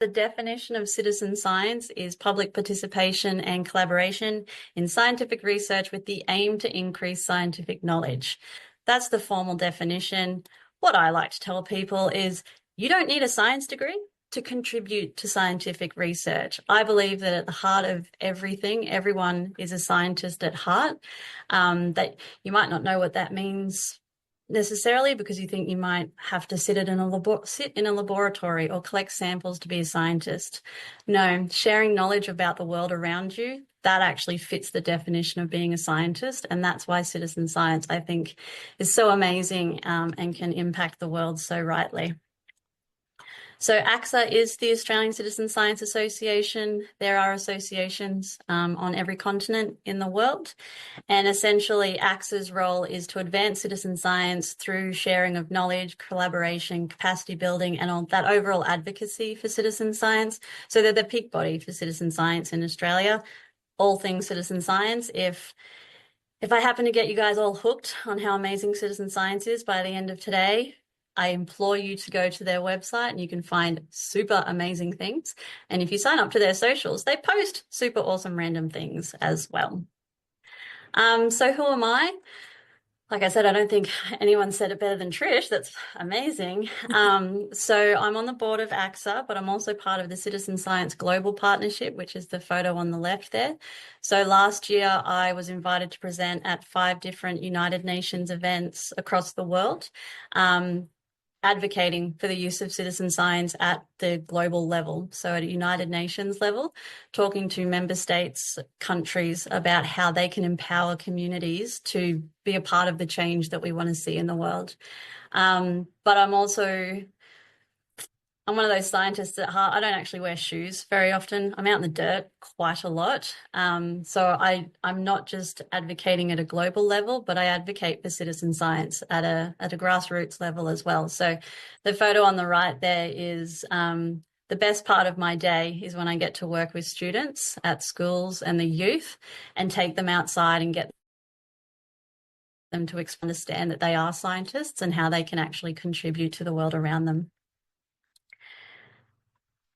The definition of citizen science is public participation and collaboration in scientific research with the aim to increase scientific knowledge. That's the formal definition. What I like to tell people is you don't need a science degree to contribute to scientific research. I believe that at the heart of everything, everyone is a scientist at heart. That you might not know what that means necessarily because you think you might have to sit in a laboratory or collect samples to be a scientist. No, sharing knowledge about the world around you, that actually fits the definition of being a scientist. And that's why citizen science, I think, is so amazing and can impact the world so rightly. So ACSA is the Australian Citizen Science Association. There are associations on every continent in the world. And essentially ACSA's role is to advance citizen science through sharing of knowledge, collaboration, capacity building, and all that overall advocacy for citizen science. So they're the peak body for citizen science in Australia, all things citizen science. If I happen to get you guys all hooked on how amazing citizen science is by the end of today, I implore you to go to their website and you can find super amazing things. And if you sign up to their socials, they post super awesome random things as well. So who am I? Like I said, I don't think anyone said it better than Trish. That's amazing. So I'm on the board of ACSA, but I'm also part of the Citizen Science Global Partnership, which is the photo on the left there. So last year I was invited to present at 5 different United Nations events across the world, advocating for the use of citizen science at the global level. So at a United Nations level, talking to member states, countries about how they can empower communities to be a part of the change that we want to see in the world. But I'm one of those scientists at heart. I don't actually wear shoes very often. I'm out in the dirt quite a lot. So I'm not just advocating at a global level, but I advocate for citizen science at a grassroots level as well. So the photo on the right there is the best part of my day is when I get to work with students at schools and the youth and take them outside and get them to understand that they are scientists and how they can actually contribute to the world around them.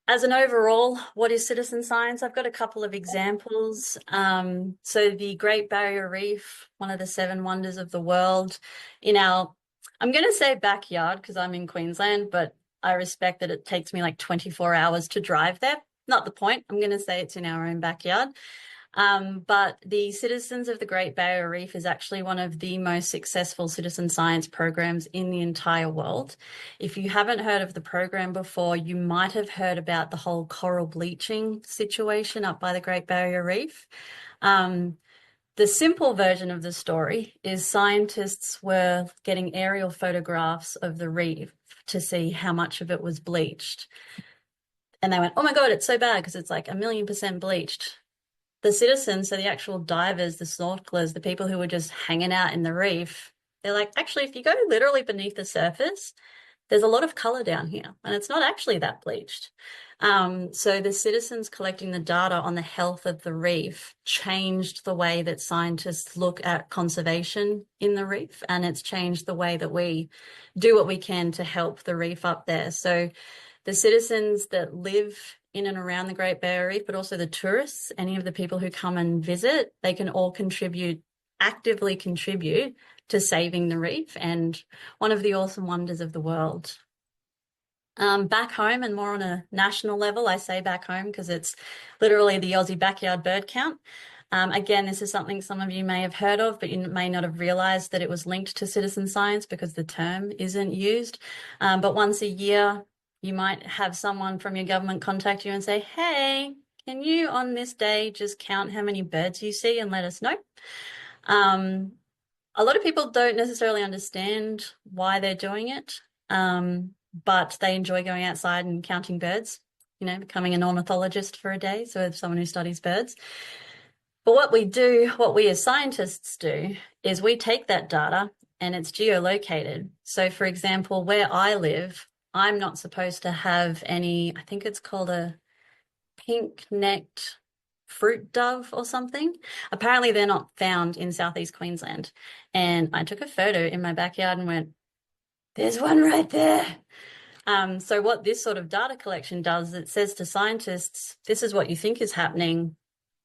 As an overall, what is citizen science? I've got a couple of examples. So the Great Barrier Reef, one of the 7 wonders of the world, I'm going to say backyard because I'm in Queensland, but I respect that it takes me like 24 hours to drive there. Not the point. I'm going to say it's in our own backyard. But the Citizens of the Great Barrier Reef is actually one of the most successful citizen science programs in the entire world. If you haven't heard of the program before, you might have heard about the whole coral bleaching situation up by the Great Barrier Reef. The simple version of the story is scientists were getting aerial photographs of the reef to see how much of it was bleached. And they went, oh my God, it's so bad because it's like 1,000,000% bleached. The citizens, so the actual divers, the snorkelers, the people who were just hanging out in the reef, they're like, actually, if you go literally beneath the surface, there's a lot of color down here and it's not actually that bleached. So the citizens collecting the data on the health of the reef changed the way that scientists look at conservation in the reef, and it's changed the way that we do what we can to help the reef up there. So the citizens that live in and around the Great Barrier Reef, but also the tourists, any of the people who come and visit, they can all actively contribute to saving the reef and one of the awesome wonders of the world. Back home and more on a national level, I say back home because it's literally the Aussie backyard bird count. Again, this is something some of you may have heard of, but you may not have realised that it was linked to citizen science because the term isn't used. But once a year, you might have someone from your government contact you and say, hey, can you on this day just count how many birds you see and let us know? A lot of people don't necessarily understand why they're doing it, but they enjoy going outside and counting birds, becoming an ornithologist for a day, so someone who studies birds. But what we as scientists do, is we take that data and it's geolocated. So for example, where I live, I'm not supposed to have any, I think it's called a pink-necked fruit dove or something. Apparently they're not found in southeast Queensland. And I took a photo in my backyard and went, there's one right there. So what this sort of data collection does, it says to scientists, this is what you think is happening,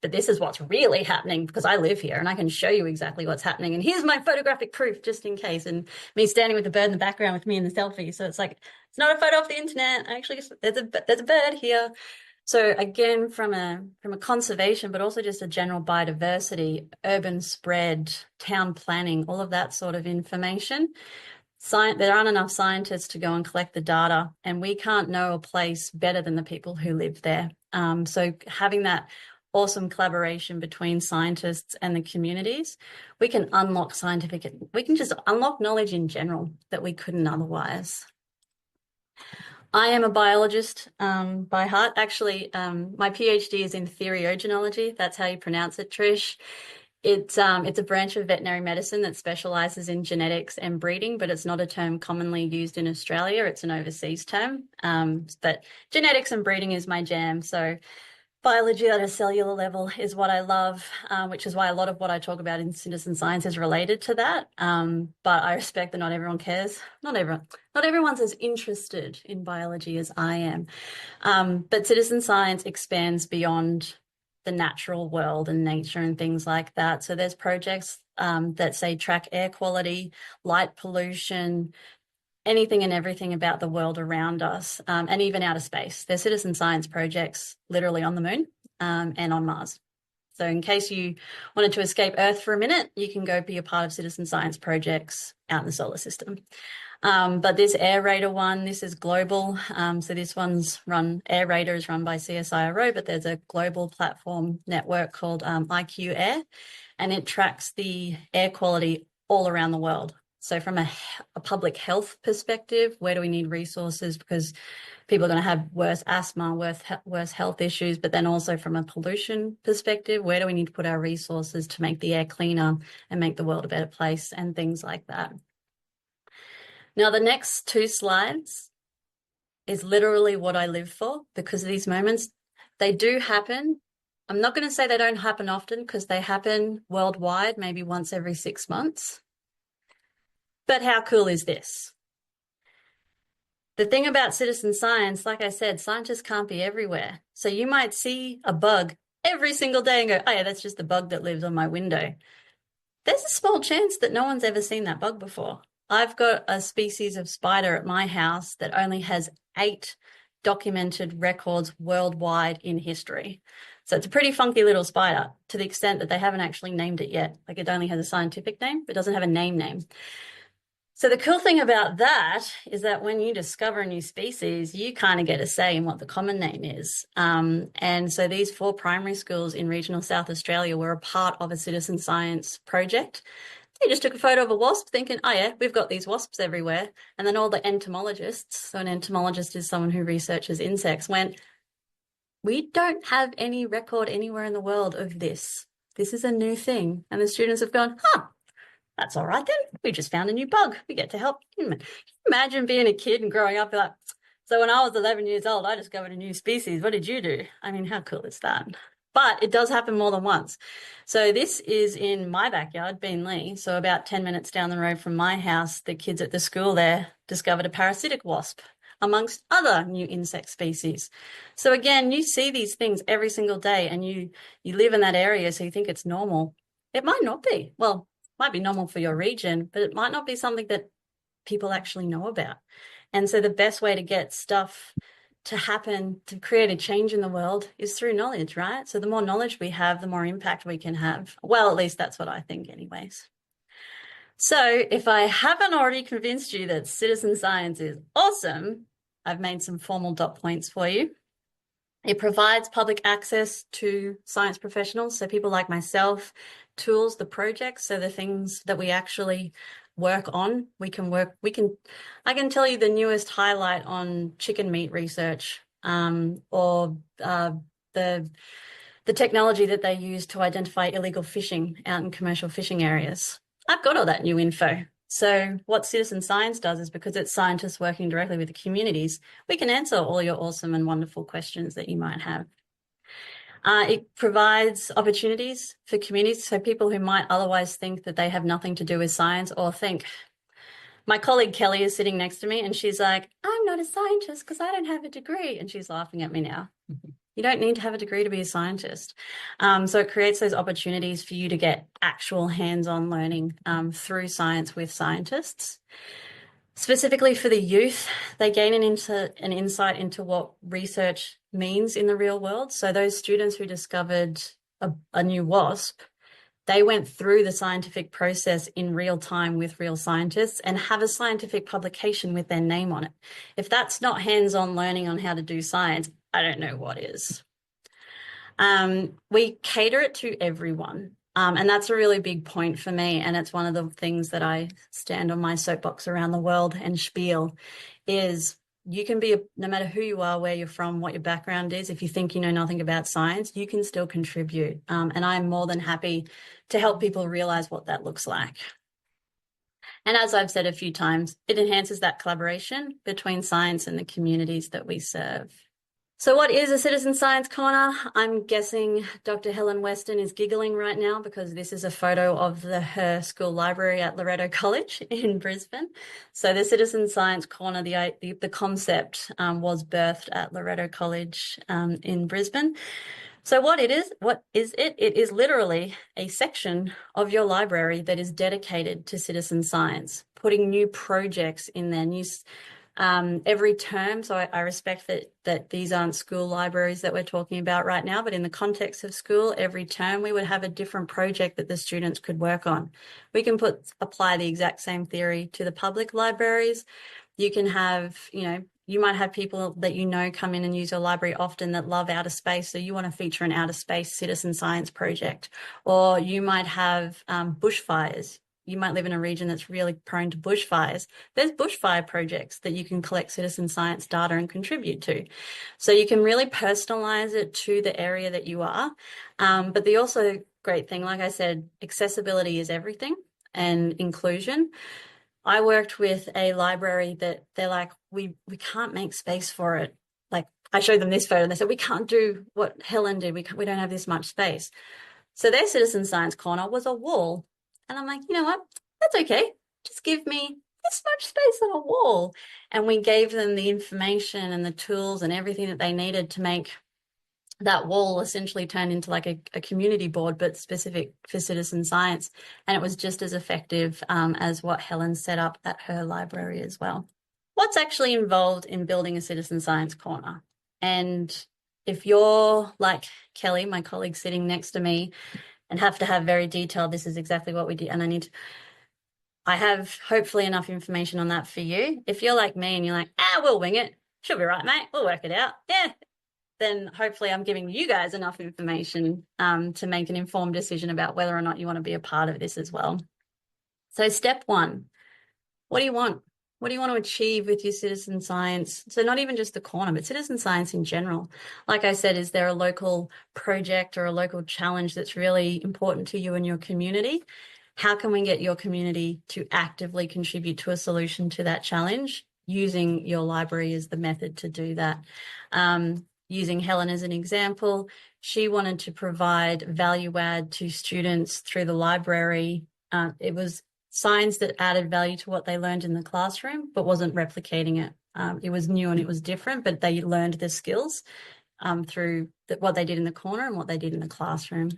but this is what's really happening because I live here and I can show you exactly what's happening. And here's my photographic proof just in case. And me standing with the bird in the background with me in the selfie. So it's like, it's not a photo off the internet. Actually, there's a bird here. So again, from a conservation, but also just a general biodiversity, urban spread, town planning, all of that sort of information. There aren't enough scientists to go and collect the data, and we can't know a place better than the people who live there. So having that awesome collaboration between scientists and the communities, we can just unlock knowledge in general that we couldn't otherwise. I am a biologist by heart. Actually, my PhD is in theriogenology. That's how you pronounce it, Trish. It's a branch of veterinary medicine that specializes in genetics and breeding, but it's not a term commonly used in Australia. It's an overseas term. But genetics and breeding is my jam. So biology at a cellular level is what I love, which is why a lot of what I talk about in citizen science is related to that. But I respect that not everyone cares. Not everyone's as interested in biology as I am. But citizen science expands beyond the natural world and nature and things like that. So there's projects that say track air quality, light pollution, anything and everything about the world around us, and even outer space. There's citizen science projects literally on the moon and on Mars. So in case you wanted to escape Earth for a minute, you can go be a part of citizen science projects out in the solar system. But this Air Radar one, this is global. So this Air Radar is run by CSIRO, but there's a global platform network called IQ Air, and it tracks the air quality all around the world. So from a public health perspective, where do we need resources? Because people are going to have worse asthma, worse health issues, but then also from a pollution perspective, where do we need to put our resources to make the air cleaner and make the world a better place and things like that. Now, the next 2 slides is literally what I live for, because these moments, they do happen. I'm not going to say they don't happen often, because they happen worldwide, maybe once every 6 months. But how cool is this? The thing about citizen science, like I said, scientists can't be everywhere. So you might see a bug every single day and go, oh yeah, that's just the bug that lives on my window. There's a small chance that no one's ever seen that bug before. I've got a species of spider at my house that only has 8 documented records worldwide in history. So it's a pretty funky little spider, to the extent that they haven't actually named it yet. Like, it only has a scientific name, but doesn't have a name. So the cool thing about that is that when you discover a new species, you kind of get a say in what the common name is. And so these 4 primary schools in regional South Australia were a part of a citizen science project. They just took a photo of a wasp thinking, oh yeah, we've got these wasps everywhere. And then all the entomologists, so an entomologist is someone who researches insects, went, we don't have any record anywhere in the world of this. This is a new thing. And the students have gone, that's all right then. We just found a new bug. We get to help. Imagine being a kid and growing up like, so when I was 11 years old, I discovered a new species. What did you do? I mean, how cool is that? But it does happen more than once. So this is in my backyard, Beenleigh. So about 10 minutes down the road from my house, the kids at the school there discovered a parasitic wasp, amongst other new insect species. So again, you see these things every single day, and you live in that area, so you think it's normal. It might not be. Well, it might be normal for your region, but it might not be something that people actually know about. And so the best way to get stuff to happen, to create a change in the world, is through knowledge, right? So the more knowledge we have, the more impact we can have. Well, at least that's what I think anyways. So if I haven't already convinced you that citizen science is awesome, I've made some formal dot points for you. It provides public access to science professionals, so people like myself, tools, the projects, so the things that we actually work on. I can tell you the newest highlight on chicken meat research, or the technology that they use to identify illegal fishing out in commercial fishing areas. I've got all that new info. So what citizen science does is, because it's scientists working directly with the communities, we can answer all your awesome and wonderful questions that you might have. It provides opportunities for communities, so people who might otherwise think that they have nothing to do with science, or think, My colleague Kelly is sitting next to me and she's like, I'm not a scientist because I don't have a degree. And she's laughing at me now. You don't need to have a degree to be a scientist. So it creates those opportunities for you to get actual hands-on learning through science with scientists. Specifically for the youth, they gain an insight into what research means in the real world. So those students who discovered a new wasp, they went through the scientific process in real time with real scientists and have a scientific publication with their name on it. If that's not hands-on learning on how to do science, I don't know what is. We cater it to everyone. And that's a really big point for me. And it's one of the things that I stand on my soapbox around the world and spiel is you can be, no matter who you are, where you're from, what your background is, if you think you know nothing about science, you can still contribute. And I'm more than happy to help people realize what that looks like. And as I've said a few times, it enhances that collaboration between science and the communities that we serve. So what is a Citizen Science Corner? I'm guessing Dr. Helen Weston is giggling right now because this is a photo of her school library at Loreto College in Brisbane. So the Citizen Science Corner, the concept was birthed at Loreto College in Brisbane. So what is it? It is literally a section of your library that is dedicated to citizen science, putting new projects in there, every term. So I respect that these aren't school libraries that we're talking about right now, but in the context of school, every term we would have a different project that the students could work on. We can apply the exact same theory to the public libraries. You can have, you might have people that come in and use your library often that love outer space. So you want to feature an outer space citizen science project, or you might have bushfires. You might live in a region that's really prone to bushfires. There's bushfire projects that you can collect citizen science data and contribute to. So you can really personalize it to the area that you are. But the also great thing, like I said, accessibility is everything and inclusion. I worked with a library that they're like, we can't make space for it. Like I showed them this photo and they said, we can't do what Helen did. We don't have this much space. So their Citizen Science Corner was a wall. And I'm like, you know what? That's okay. Just give me this much space on a wall. And we gave them the information and the tools and everything that they needed to make that wall essentially turn into like a community board, but specific for citizen science. And it was just as effective as what Helen set up at her library as well. What's actually involved in building a Citizen Science Corner? And if you're like Kelly, my colleague sitting next to me, and have to have very detailed, this is exactly what we did, and I have hopefully enough information on that for you. If you're like me and you're like, we'll wing it, she'll be right, mate, we'll work it out. Yeah, then hopefully I'm giving you guys enough information to make an informed decision about whether or not you want to be a part of this as well. So step one, what do you want? What do you want to achieve with your citizen science? So not even just the corner, but citizen science in general. Like I said, is there a local project or a local challenge that's really important to you and your community? How can we get your community to actively contribute to a solution to that challenge? Using your library as the method to do that. Using Helen as an example, she wanted to provide value add to students through the library. It was science that added value to what they learned in the classroom, but wasn't replicating it. It was new and it was different, but they learned the skills through what they did in the corner and what they did in the classroom.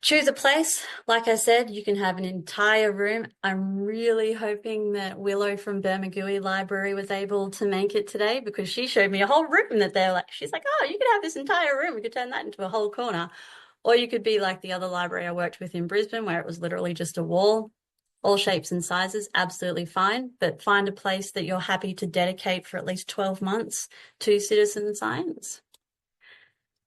Choose a place. Like I said, you can have an entire room. I'm really hoping that Willow from Bermagui Library was able to make it today because she showed me a whole room that she's like, oh, you could have this entire room. We could turn that into a whole corner. Or you could be like the other library I worked with in Brisbane where it was literally just a wall, all shapes and sizes, absolutely fine. But find a place that you're happy to dedicate for at least 12 months to citizen science.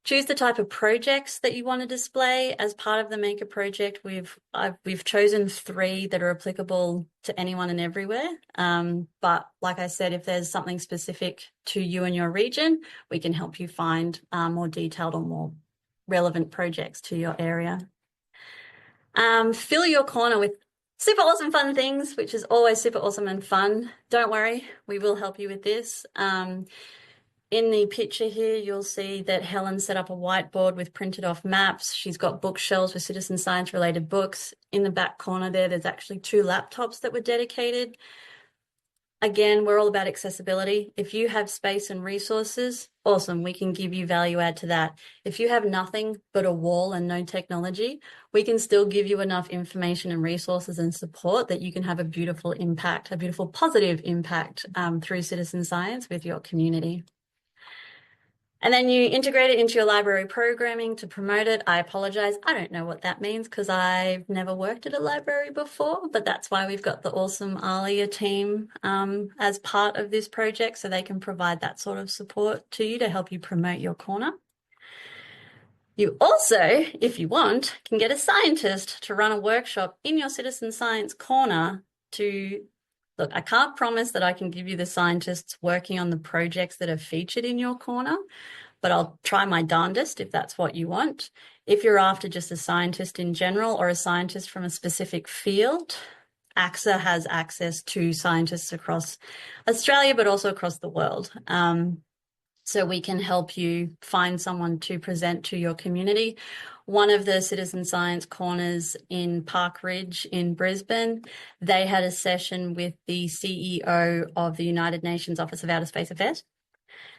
Choose the type of projects that you want to display as part of the Maker project. We've chosen 3 that are applicable to anyone and everywhere. But like I said, if there's something specific to you and your region, we can help you find more detailed or more relevant projects to your area. Fill your corner with super awesome fun things, which is always super awesome and fun. Don't worry, we will help you with this. in the picture here, you'll see that Helen set up a whiteboard with printed off maps. She's got bookshelves with citizen science related books. In the back corner there's actually 2 laptops that were dedicated. Again, we're all about accessibility. If you have space and resources, awesome, we can give you value add to that. If you have nothing but a wall and no technology, we can still give you enough information and resources and support that you can have a beautiful impact, a beautiful positive impact through citizen science with your community. And then you integrate it into your library programming to promote it. I apologize. I don't know what that means because I've never worked at a library before, but that's why we've got the awesome ALIA team as part of this project, so they can provide that sort of support to you to help you promote your corner. You also, if you want, can get a scientist to run a workshop in your citizen science corner to look, I can't promise that I can give you the scientists working on the projects that are featured in your corner, but I'll try my darndest if that's what you want. If you're after just a scientist in general or a scientist from a specific field, AXA has access to scientists across Australia, but also across the world. So we can help you find someone to present to your community. One of the citizen science corners in Park Ridge in Brisbane, they had a session with the CEO of the United Nations Office of Outer Space Affairs.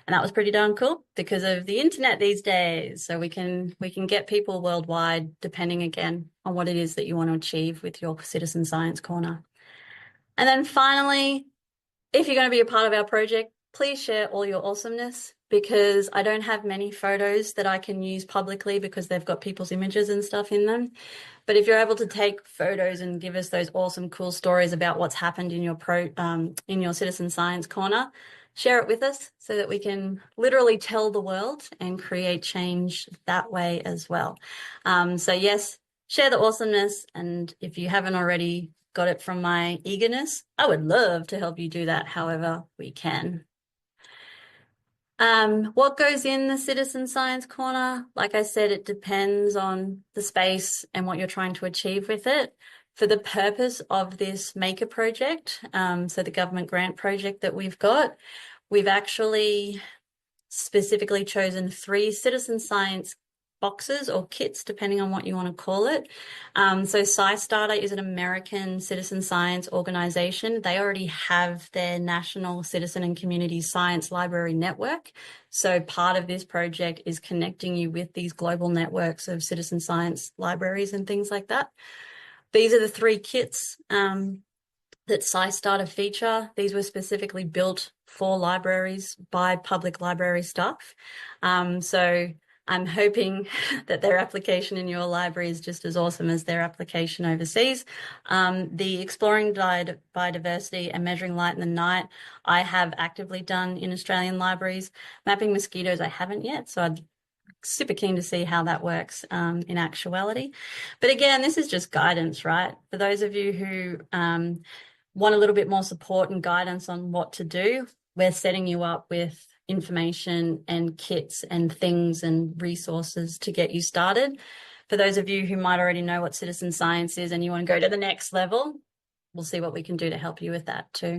And that was pretty darn cool because of the internet these days. So we can get people worldwide, depending again on what it is that you want to achieve with your citizen science corner. And then finally, if you're going to be a part of our project, please share all your awesomeness, because I don't have many photos that I can use publicly because they've got people's images and stuff in them. But if you're able to take photos and give us those awesome, cool stories about what's happened in your citizen science corner, share it with us so that we can literally tell the world and create change that way as well. So yes, share the awesomeness. And if you haven't already got it from my eagerness, I would love to help you do that however we can. What goes in the citizen science corner? Like I said, it depends on the space and what you're trying to achieve with it. For the purpose of this Maker project, so the government grant project that we've got, we've actually specifically chosen 3 citizen science boxes or kits, depending on what you want to call it. So SciStarter is an American citizen science organization. They already have their national citizen and community science library network. So part of this project is connecting you with these global networks of citizen science libraries and things like that. These are the 3 kits that SciStarter feature. These were specifically built for libraries by public library staff. So I'm hoping that their application in your library is just as awesome as their application overseas. The Exploring Biodiversity and Measuring Light in the Night, I have actively done in Australian libraries. Mapping mosquitoes, I haven't yet, so I'd super keen to see how that works in actuality. But again, this is just guidance, right? For those of you who want a little bit more support and guidance on what to do, we're setting you up with information and kits and things and resources to get you started. For those of you who might already know what citizen science is and you want to go to the next level, we'll see what we can do to help you with that too.